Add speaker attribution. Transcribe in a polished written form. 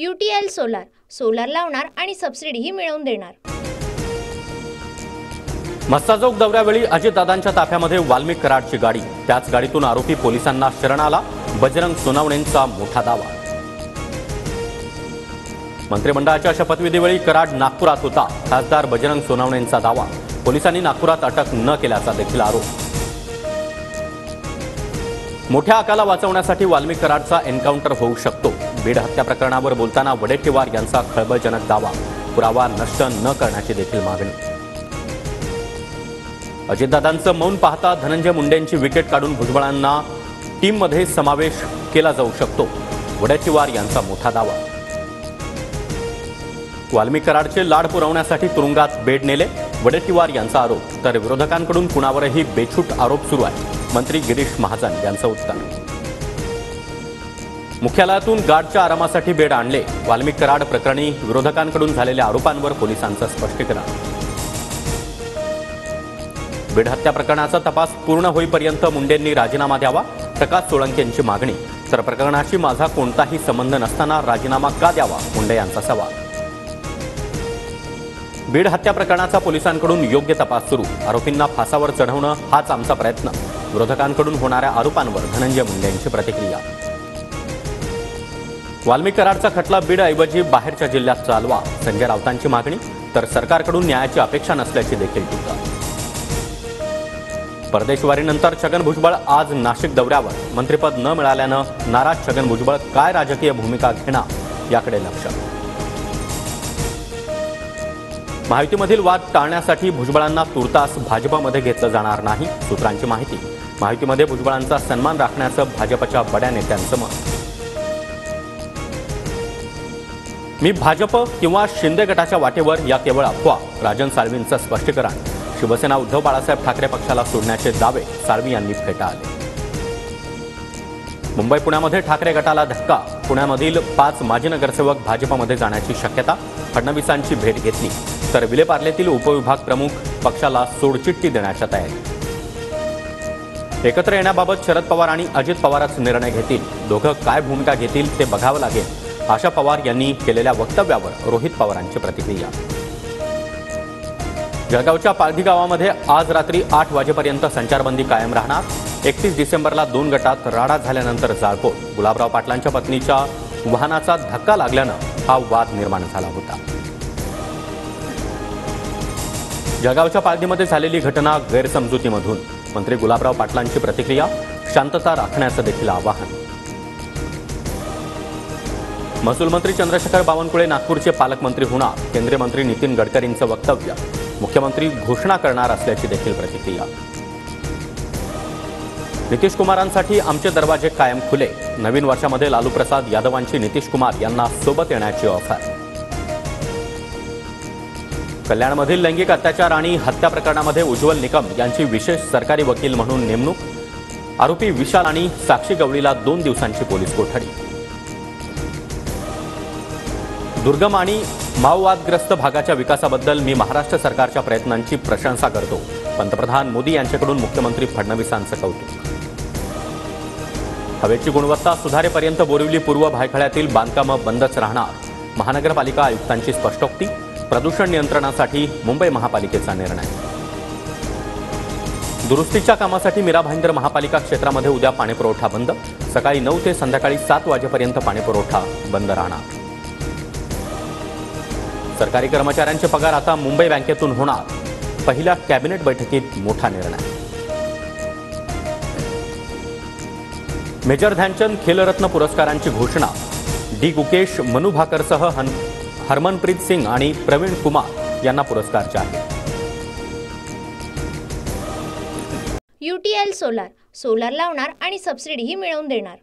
Speaker 1: UTL solar लावणार आणि सबसिडीही मिळवून देणार।
Speaker 2: मस्साजोग दौऱ्यावेळी अजितदादांच्या ताफ्यामध्ये वाल्मिक कराडची गाडी, त्याच गाडीतून आरोपी पोलिसांना शरण आला। बजरंग सोनवणेंचा मोठा दावा। मंत्रिमंडळाच्या शपथविधीवेळी कराड नागपुरात होता। खासदार बजरंग सोनवणेंचा दावा, पोलिसांनी नागपुरात अटक न केल्याचा देखील आरोप। मोठ्या आकाला वाचवण्यासाठी वाल्मिक कराडचा एन्काउंटर होऊ शकतो। बीड हत्या प्रकरणावर बोलताना वडेट्टीवार यांचा खळबळजनक दावा, पुरावा नष्ट न करण्याची देखील मागणी। अजितदादांचं मौन पाहता धनंजय मुंडेंची विकेट काढून भुजबळांना टीममध्ये समावेश केला जाऊ शकतो, वडेट्टीवार यांचा मोठा दावा। वाल्मिक कराडचे लाड पुरवण्यासाठी तुरुंगात बेड नेले, वडेट्टीवार यांचा आरोप। तर विरोधकांकडून कुणावरही बेछूट आरोप सुरू आहे, मंत्री गिरीश महाजन यांचं उत्तर। मुख्यालयातून गार्डच्या आरामासाठी बेड आणले, वाल्मिक कराड प्रकरणी विरोधकांकडून झालेल्या आरोपांवर पोलिसांचं स्पष्टीकरण। बीड हत्या प्रकरणाचा तपास पूर्ण होईपर्यंत मुंडेंनी राजीनामा द्यावा, प्रकाश सोळंकेंची मागणी। तर प्रकरणाशी माझा कोणताही संबंध नसताना राजीनामा का द्यावा, मुंडे यांचा सवाल। बीड हत्या प्रकरणाचा पोलिसांकडून योग्य तपास सुरू, आरोपींना फासावर चढवणं हाच आमचा प्रयत्न। विरोधकांकडून होणाऱ्या आरोपांवर धनंजय मुंडे यांची प्रतिक्रिया। वाल्मिक कराडचा खटला बीडऐवजी बाहेरच्या जिल्ह्यात चालवा, संजय राऊतांची मागणी। तर सरकारकडून न्यायाची अपेक्षा नसल्याची देखील टीका। परदेशवारीनंतर छगन भुजबळ आज नाशिक दौऱ्यावर, मंत्रिपद न मिळाल्यानं नाराज छगन भुजबळ काय राजकीय भूमिका घेणार याकडे लक्ष। महायुतीमधील वाद टाळण्यासाठी भुजबळांना तुर्तास भाजपमध्ये घेतलं जाणार नाही, सूत्रांची माहिती। महायुतीमध्ये भुजबळांचा सन्मान राखण्याचं भाजपच्या बड्या नेत्यांचं मत। मी भाजप किंवा शिंदे गटाच्या वाटेवर, या केवळ अफवा, राजन साळवींचं स्पष्टीकरण। शिवसेना उद्धव बाळासाहेब ठाकरे पक्षाला सोडण्याचे दावे साळवी यांनी फेटाळले। मुंबई पुण्यामध्ये ठाकरे गटाला धक्का, पुण्यामधील 5 माजी नगरसेवक भाजपमध्ये जाण्याची शक्यता। फडणवीसांची भेट घेतली, तर विलेपार्लेतील उपविभाग प्रमुख पक्षाला सोडचिठ्ठी देण्याच्या तयारी। एकत्र येण्याबाबत शरद पवार आणि अजित पवारच निर्णय घेतील, दोघं काय भूमिका घेतील ते बघावं लागेल, आशा पवार यांनी केलेल्या वक्तव्यावर रोहित पवारांची प्रतिक्रिया। जळगावच्या पालघी गावामध्ये आज रात्री 8 वाजेपर्यंत संचारबंदी कायम राहणार। 31 डिसेंबरला 2 गटात राडा झाल्यानंतर जाळपोळ, गुलाबराव पाटलांच्या पत्नीच्या वाहनाचा धक्का लागल्यानं हा वाद निर्माण झाला होता। जळगावच्या पालघीमध्ये झालेली घटना गैरसमजुतीमधून, मंत्री गुलाबराव पाटलांची प्रतिक्रिया, शांतता राखण्याचं देखील आवाहन। महसूल मंत्री चंद्रशेखर बावनकुळे नागपूरचे पालकमंत्री होणार, केंद्रीय मंत्री नितीन गडकरींचं वक्तव्य, मुख्यमंत्री घोषणा करणार असल्याची देखील प्रतिक्रिया। नितीश कुमारांसाठी आमचे दरवाजे कायम खुले, नवीन वर्षामध्ये लालू प्रसाद यादवांची नितीश कुमार यांना सोबत येण्याची ऑफर। कल्याणमधील लैंगिक अत्याचार आणि हत्या प्रकरणामध्ये उज्ज्वल निकम यांची विशेष सरकारी वकील म्हणून नेमणूक, आरोपी विशाल आणि साक्षी गवळीला 2 दिवसांची पोलीस कोठडी। दुर्गम आणि माओवादग्रस्त भागाच्या विकासाबद्दल मी महाराष्ट्र सरकारच्या प्रयत्नांची प्रशंसा करतो, पंतप्रधान मोदी यांच्याकडून मुख्यमंत्री फडणवीसांचं कौतुक। हवेची गुणवत्ता सुधारेपर्यंत बोरिवली पूर्व भायखळ्यातील बांधकामं बंदच राहणार, महानगरपालिका आयुक्तांची स्पष्टोक्ती। प्रदूषण नियंत्रणासाठी मुंबई महापालिकेचा निर्णय। दुरुस्तीच्या कामासाठी मीरा भाईंदर महापालिका क्षेत्रामध्ये उद्या पाणीपुरवठा बंद, सकाळी 9 ते संध्याकाळी 7 वाजेपर्यंत पाणीपुरवठा बंद राहणार। सरकारी कर्मचाऱ्यांचे पगार आता मुंबई बँकेतून होणार, पहिल्या कॅबिनेट बैठकीत मोठा निर्णय। मेजर ध्यानचंद खेलरत्न पुरस्कारांची घोषणा, डी गुकेश, मनु भाकरसह हरमनप्रीत सिंग आणि प्रवीण कुमार यांना पुरस्कार जाहीर।
Speaker 1: UTL सोलार लावणार आणि सबसिडीही मिळवून देणार।